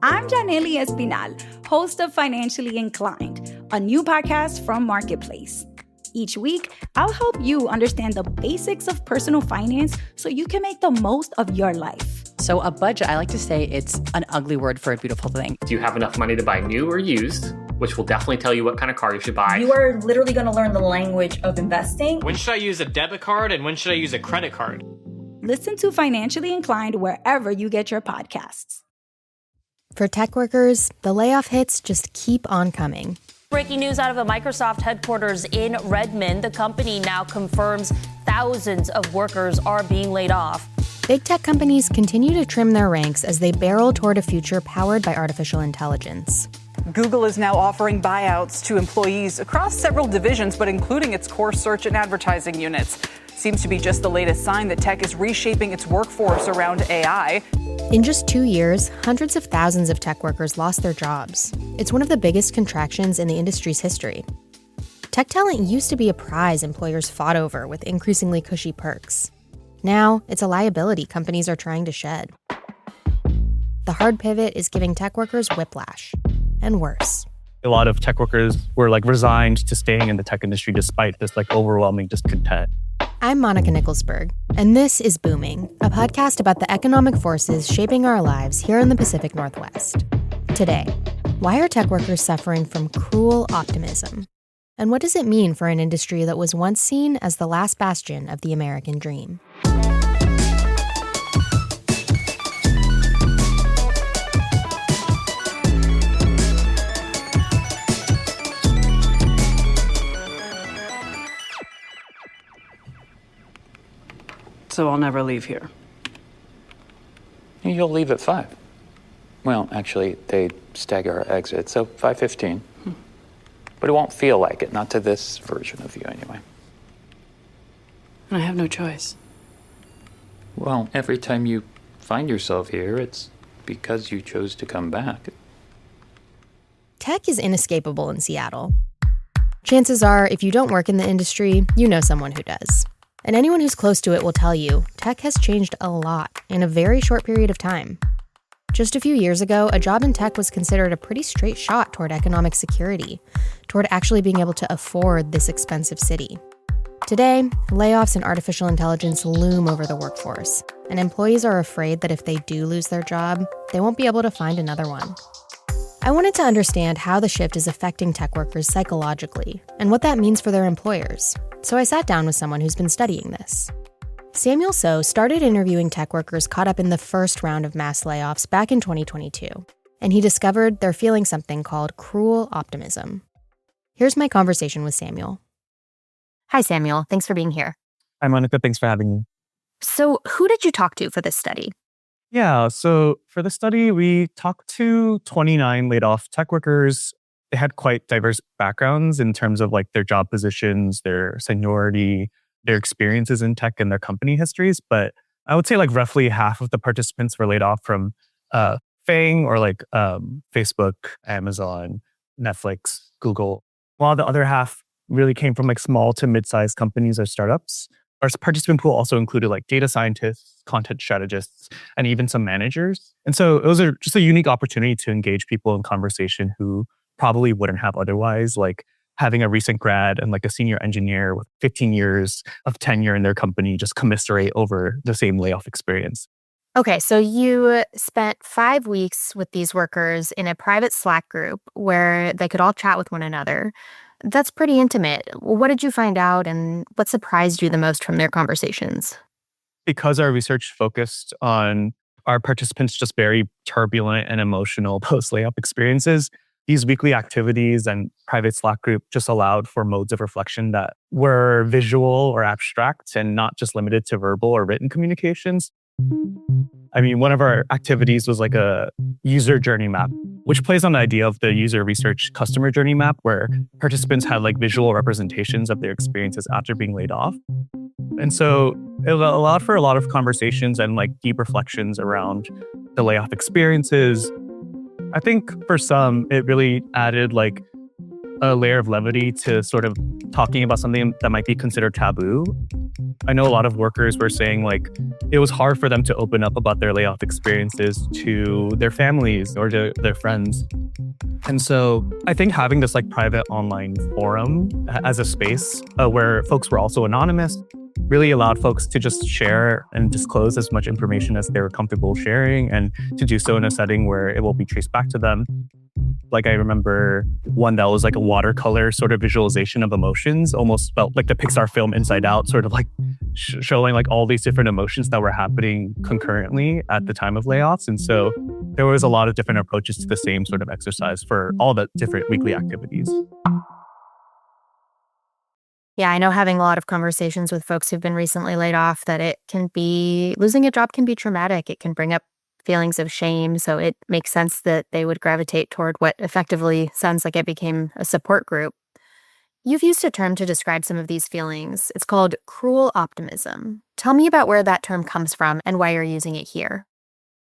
I'm Janely Espinal, host of Financially Inclined, a new podcast from Marketplace. Each week, I'll help you understand the basics of personal finance so you can make the most of your life. So a budget, I like to say it's an ugly word for a beautiful thing. Do you have enough money to buy new or used? Which will definitely tell you what kind of car you should buy. You are literally going to learn the language of investing. When should I use a debit card and when should I use a credit card? Listen to Financially Inclined wherever you get your podcasts. For tech workers, the layoff hits just keep on coming. Breaking news out of a Microsoft headquarters in Redmond. The company now confirms thousands of workers are being laid off. Big tech companies continue to trim their ranks as they barrel toward a future powered by artificial intelligence. Google is now offering buyouts to employees across several divisions, but including its core search and advertising units. Seems to be just the latest sign that tech is reshaping its workforce around AI. In just 2 years, hundreds of thousands of tech workers lost their jobs. It's one of the biggest contractions in the industry's history. Tech talent used to be a prize employers fought over with increasingly cushy perks. Now, it's a liability companies are trying to shed. The hard pivot is giving tech workers whiplash, and worse. A lot of tech workers were resigned to staying in the tech industry despite this overwhelming discontent. I'm Monica Nicholsberg, and this is Booming, a podcast about the economic forces shaping our lives here in the Pacific Northwest. Today, why are tech workers suffering from cruel optimism? And what does it mean for an industry that was once seen as the last bastion of the American dream? So I'll never leave here. You'll leave at 5. Well, actually, they stagger our exit, so 5:15. But it won't feel like it, not to this version of you anyway. And I have no choice. Well, every time you find yourself here, it's because you chose to come back. Tech is inescapable in Seattle. Chances are, if you don't work in the industry, you know someone who does. And anyone who's close to it will tell you, tech has changed a lot in a very short period of time. Just a few years ago, a job in tech was considered a pretty straight shot toward economic security, toward actually being able to afford this expensive city. Today, layoffs and artificial intelligence loom over the workforce, and employees are afraid that if they do lose their job, they won't be able to find another one. I wanted to understand how the shift is affecting tech workers psychologically and what that means for their employers. So I sat down with someone who's been studying this. Samuel So started interviewing tech workers caught up in the first round of mass layoffs back in 2022, and he discovered they're feeling something called cruel optimism. Here's my conversation with Samuel. Hi, Samuel. Thanks for being here. Hi, Monica. Thanks for having me. So who did you talk to for this study? Yeah, so for the study, we talked to 29 laid off tech workers. They had quite diverse backgrounds in terms of their job positions, their seniority, their experiences in tech, and their company histories. But I would say roughly half of the participants were laid off from FANG or Facebook, Amazon, Netflix, Google, while the other half really came from small to mid-sized companies or startups. Our participant pool also included data scientists, content strategists, and even some managers. And so it was just a unique opportunity to engage people in conversation who probably wouldn't have otherwise, having a recent grad and a senior engineer with 15 years of tenure in their company just commiserate over the same layoff experience. Okay, so you spent 5 weeks with these workers in a private Slack group where they could all chat with one another. That's pretty intimate. What did you find out and what surprised you the most from their conversations? Because our research focused on our participants' just very turbulent and emotional post-layoff experiences, these weekly activities and private Slack group just allowed for modes of reflection that were visual or abstract and not just limited to verbal or written communications. I mean, one of our activities was a user journey map, which plays on the idea of the user research customer journey map, where participants had visual representations of their experiences after being laid off. And so it allowed for a lot of conversations and deep reflections around the layoff experiences. I think for some, it really added a layer of levity to sort of talking about something that might be considered taboo. I know a lot of workers were saying like it was hard for them to open up about their layoff experiences to their families or to their friends. And so I think having this like private online forum as a space where folks were also anonymous really allowed folks to just share and disclose as much information as they were comfortable sharing, and to do so in a setting where it will be traced back to them. Like I remember one that was like a watercolor sort of visualization of emotions, almost felt like the Pixar film Inside Out, sort of like showing like all these different emotions that were happening concurrently at the time of layoffs. And so there was a lot of different approaches to the same sort of exercise for all the different weekly activities. Yeah, I know having a lot of conversations with folks who've been recently laid off that losing a job can be traumatic. It can bring up feelings of shame. So it makes sense that they would gravitate toward what effectively sounds like it became a support group. You've used a term to describe some of these feelings. It's called cruel optimism. Tell me about where that term comes from and why you're using it here.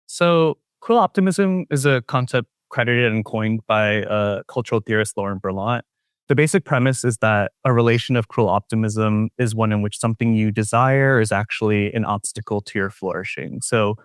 So cruel optimism is a concept credited and coined by cultural theorist Lauren Berlant. The basic premise is that a relation of cruel optimism is one in which something you desire is actually an obstacle to your flourishing. So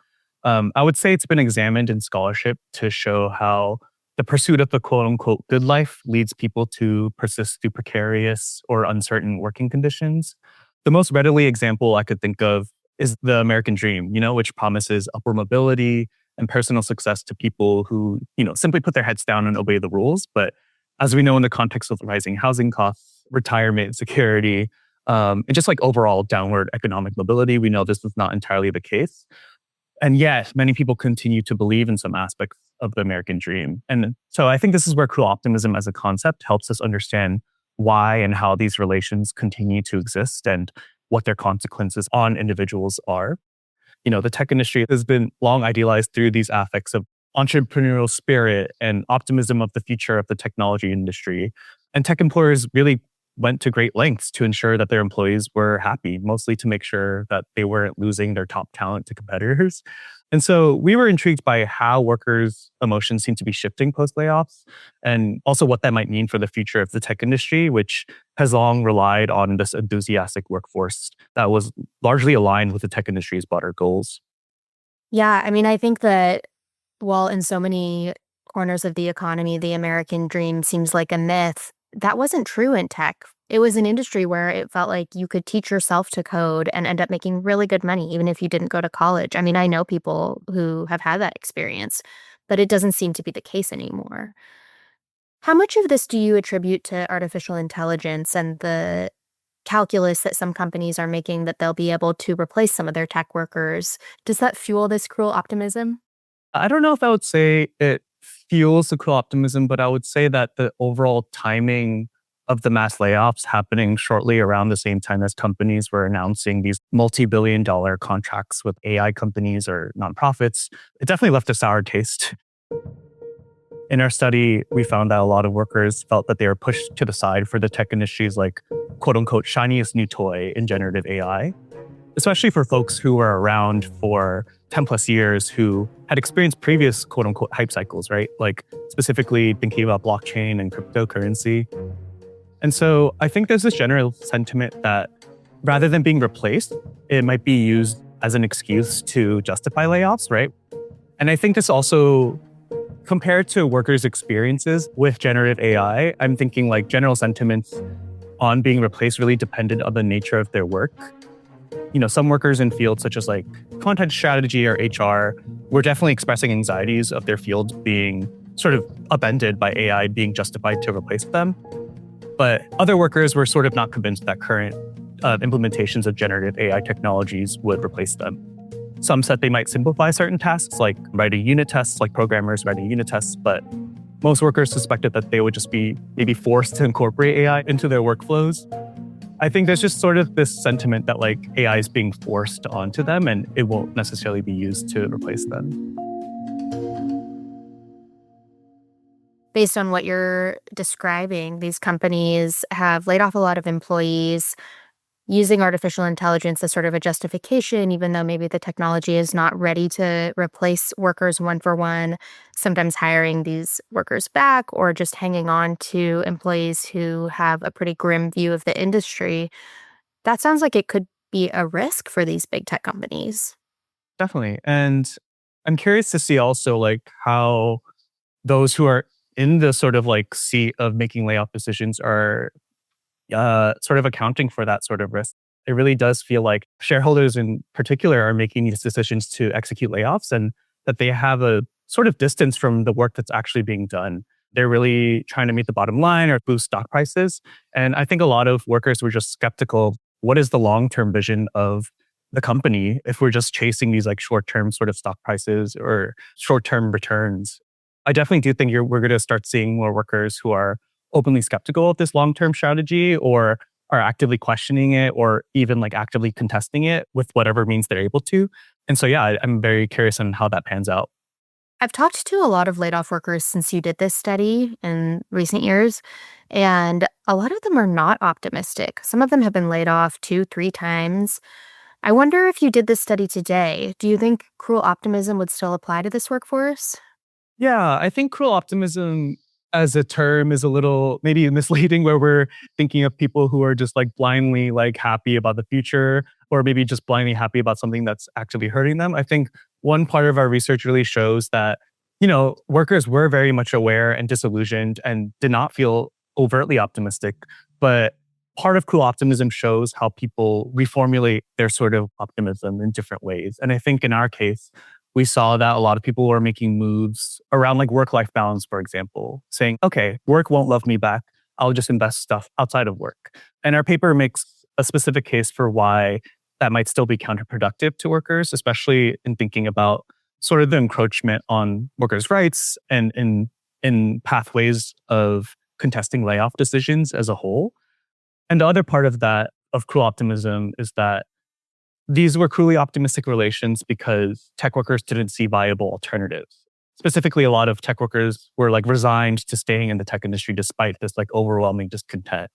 I would say it's been examined in scholarship to show how the pursuit of the quote unquote good life leads people to persist through precarious or uncertain working conditions. The most readily example I could think of is the American dream, which promises upward mobility and personal success to people who, simply put their heads down and obey the rules. But as we know, in the context of rising housing costs, retirement insecurity, and just like overall downward economic mobility, we know this is not entirely the case. And yet, many people continue to believe in some aspects of the American dream. And so I think this is where cruel optimism as a concept helps us understand why and how these relations continue to exist and what their consequences on individuals are. The tech industry has been long idealized through these affects of entrepreneurial spirit and optimism of the future of the technology industry. And tech employers really went to great lengths to ensure that their employees were happy, mostly to make sure that they weren't losing their top talent to competitors. And so we were intrigued by how workers' emotions seem to be shifting post-layoffs, and also what that might mean for the future of the tech industry, which has long relied on this enthusiastic workforce that was largely aligned with the tech industry's broader goals. Yeah, I mean, I think that while in so many corners of the economy, the American dream seems like a myth, that wasn't true in tech. It was an industry where it felt like you could teach yourself to code and end up making really good money, even if you didn't go to college. I mean, I know people who have had that experience, but it doesn't seem to be the case anymore. How much of this do you attribute to artificial intelligence and the calculus that some companies are making that they'll be able to replace some of their tech workers? Does that fuel this cruel optimism? I don't know if I would say it fuels the cruel optimism, but I would say that the overall timing of the mass layoffs happening shortly around the same time as companies were announcing these multi-billion-dollar contracts with AI companies or nonprofits, it definitely left a sour taste. In our study, we found that a lot of workers felt that they were pushed to the side for the tech industry's like quote-unquote shiniest new toy in generative AI, especially for folks who were around for 10 plus years who had experienced previous quote unquote hype cycles, right? Like specifically thinking about blockchain and cryptocurrency. And so I think there's this general sentiment that rather than being replaced, it might be used as an excuse to justify layoffs, right? And I think this also, compared to workers' experiences with generative AI, I'm thinking like general sentiments on being replaced really depended on the nature of their work. Some workers in fields such as like content strategy or HR were definitely expressing anxieties of their field being sort of upended by AI being justified to replace them. But other workers were sort of not convinced that current implementations of generative AI technologies would replace them. Some said they might simplify certain tasks, like writing unit tests, like programmers writing unit tests, but most workers suspected that they would just be maybe forced to incorporate AI into their workflows. I think there's just sort of this sentiment that like AI is being forced onto them and it won't necessarily be used to replace them. Based on what you're describing, these companies have laid off a lot of employees using artificial intelligence as sort of a justification, even though maybe the technology is not ready to replace workers one for one, sometimes hiring these workers back or just hanging on to employees who have a pretty grim view of the industry. That sounds like it could be a risk for these big tech companies. Definitely. And I'm curious to see also like how those who are in the sort of like seat of making layoff decisions are sort of accounting for that sort of risk. It really does feel like shareholders in particular are making these decisions to execute layoffs and that they have a sort of distance from the work that's actually being done. They're really trying to meet the bottom line or boost stock prices. And I think a lot of workers were just skeptical. What is the long-term vision of the company if we're just chasing these like short-term sort of stock prices or short-term returns? I definitely do think we're going to start seeing more workers who are openly skeptical of this long-term strategy or are actively questioning it or even like actively contesting it with whatever means they're able to. And so, yeah, I'm very curious on how that pans out. I've talked to a lot of laid off workers since you did this study in recent years, and a lot of them are not optimistic. Some of them have been laid off 2, 3 times. I wonder if you did this study today, do you think cruel optimism would still apply to this workforce? Yeah, I think cruel optimism as a term is a little maybe misleading where we're thinking of people who are just like blindly like happy about the future or maybe just blindly happy about something that's actually hurting them. I think one part of our research really shows that, workers were very much aware and disillusioned and did not feel overtly optimistic. But part of cruel optimism shows how people reformulate their sort of optimism in different ways. And I think in our case, we saw that a lot of people were making moves around like work-life balance, for example, saying, okay, work won't love me back. I'll just invest stuff outside of work. And our paper makes a specific case for why that might still be counterproductive to workers, especially in thinking about sort of the encroachment on workers' rights and in pathways of contesting layoff decisions as a whole. And the other part of that, of cruel optimism, is that these were cruelly optimistic relations because tech workers didn't see viable alternatives. Specifically, a lot of tech workers were like resigned to staying in the tech industry despite this like overwhelming discontent.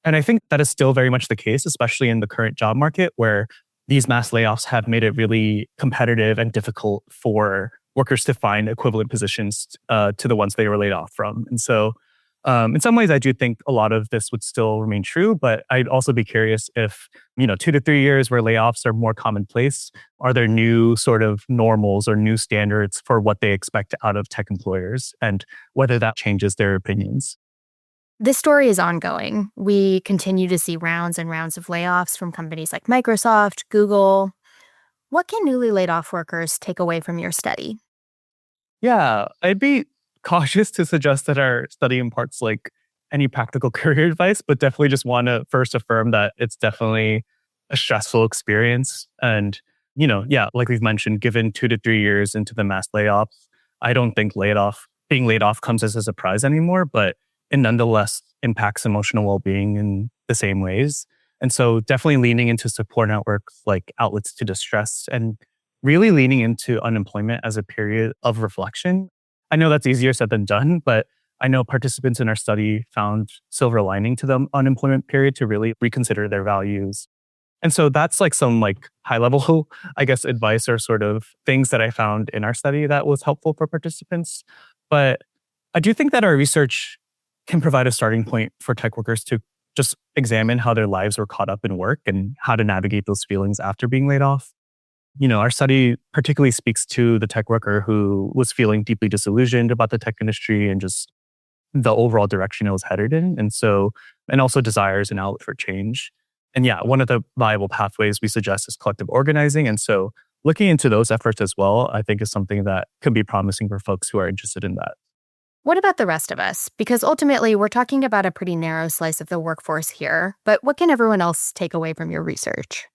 And I think that is still very much the case, especially in the current job market where these mass layoffs have made it really competitive and difficult for workers to find equivalent positions to the ones they were laid off from. And so in some ways, I do think a lot of this would still remain true, but I'd also be curious if, 2 to 3 years where layoffs are more commonplace, are there new sort of normals or new standards for what they expect out of tech employers and whether that changes their opinions? This story is ongoing. We continue to see rounds and rounds of layoffs from companies like Microsoft, Google. What can newly laid off workers take away from your study? Yeah, I'd be cautious to suggest that our study imparts like any practical career advice, but definitely just want to first affirm that it's definitely a stressful experience. And, like we've mentioned, given 2 to 3 years into the mass layoffs, I don't think being laid off comes as a surprise anymore, but it nonetheless impacts emotional well-being in the same ways. And so definitely leaning into support networks like outlets to distress and really leaning into unemployment as a period of reflection. I know that's easier said than done, but I know participants in our study found silver lining to the unemployment period to really reconsider their values. And so that's like some like high level, I guess, advice or sort of things that I found in our study that was helpful for participants. But I do think that our research can provide a starting point for tech workers to just examine how their lives were caught up in work and how to navigate those feelings after being laid off. Our study particularly speaks to the tech worker who was feeling deeply disillusioned about the tech industry and just the overall direction it was headed in. And also desires an outlet for change. And yeah, one of the viable pathways we suggest is collective organizing. And so looking into those efforts as well, I think is something that can be promising for folks who are interested in that. What about the rest of us? Because ultimately, we're talking about a pretty narrow slice of the workforce here. But what can everyone else take away from your research?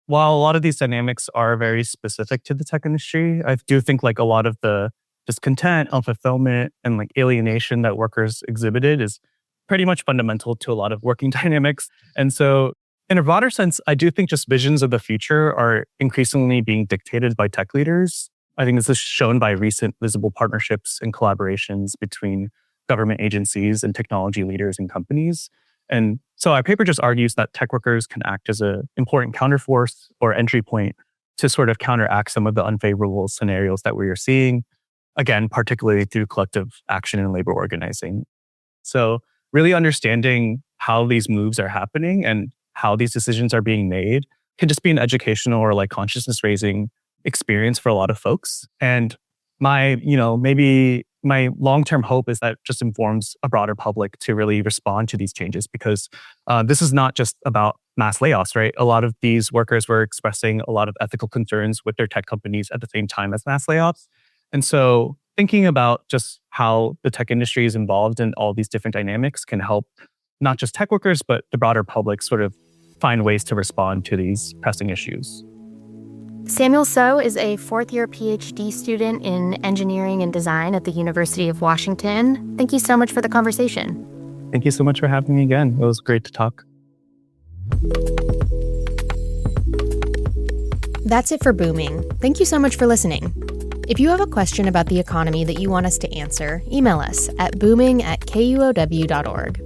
While a lot of these dynamics are very specific to the tech industry, I do think like a lot of the discontent, unfulfillment, and like alienation that workers exhibited is pretty much fundamental to a lot of working dynamics. And so in a broader sense, I do think just visions of the future are increasingly being dictated by tech leaders. I think this is shown by recent visible partnerships and collaborations between government agencies and technology leaders and companies. And so our paper just argues that tech workers can act as an important counterforce or entry point to sort of counteract some of the unfavorable scenarios that we are seeing, again, particularly through collective action and labor organizing. So really understanding how these moves are happening and how these decisions are being made can just be an educational or like consciousness raising experience for a lot of folks. And maybe my long-term hope is that it just informs a broader public to really respond to these changes, because this is not just about mass layoffs, right? A lot of these workers were expressing a lot of ethical concerns with their tech companies at the same time as mass layoffs. And so thinking about just how the tech industry is involved in all these different dynamics can help not just tech workers, but the broader public sort of find ways to respond to these pressing issues. Samuel So is a fourth-year PhD student in engineering and design at the University of Washington. Thank you so much for the conversation. Thank you so much for having me again. It was great to talk. That's it for Booming. Thank you so much for listening. If you have a question about the economy that you want us to answer, email us at booming@kuow.org.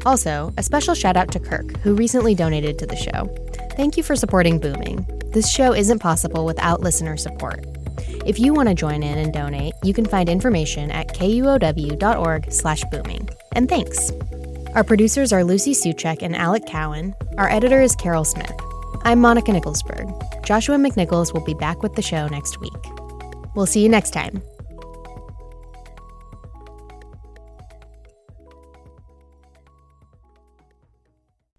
Also, a special shout out to Kirk, who recently donated to the show. Thank you for supporting Booming. This show isn't possible without listener support. If you want to join in and donate, you can find information at kuow.org/booming. And thanks. Our producers are Lucy Suchek and Alec Cowan. Our editor is Carol Smith. I'm Monica Nicholsberg. Joshua McNichols will be back with the show next week. We'll see you next time.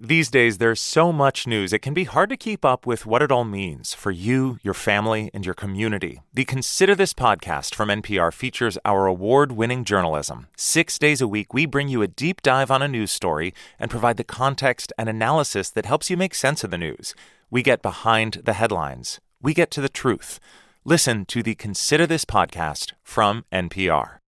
These days, there's so much news, it can be hard to keep up with what it all means for you, your family, and your community. The Consider This podcast from NPR features our award-winning journalism. 6 days a week, we bring you a deep dive on a news story and provide the context and analysis that helps you make sense of the news. We get behind the headlines. We get to the truth. Listen to the Consider This podcast from NPR.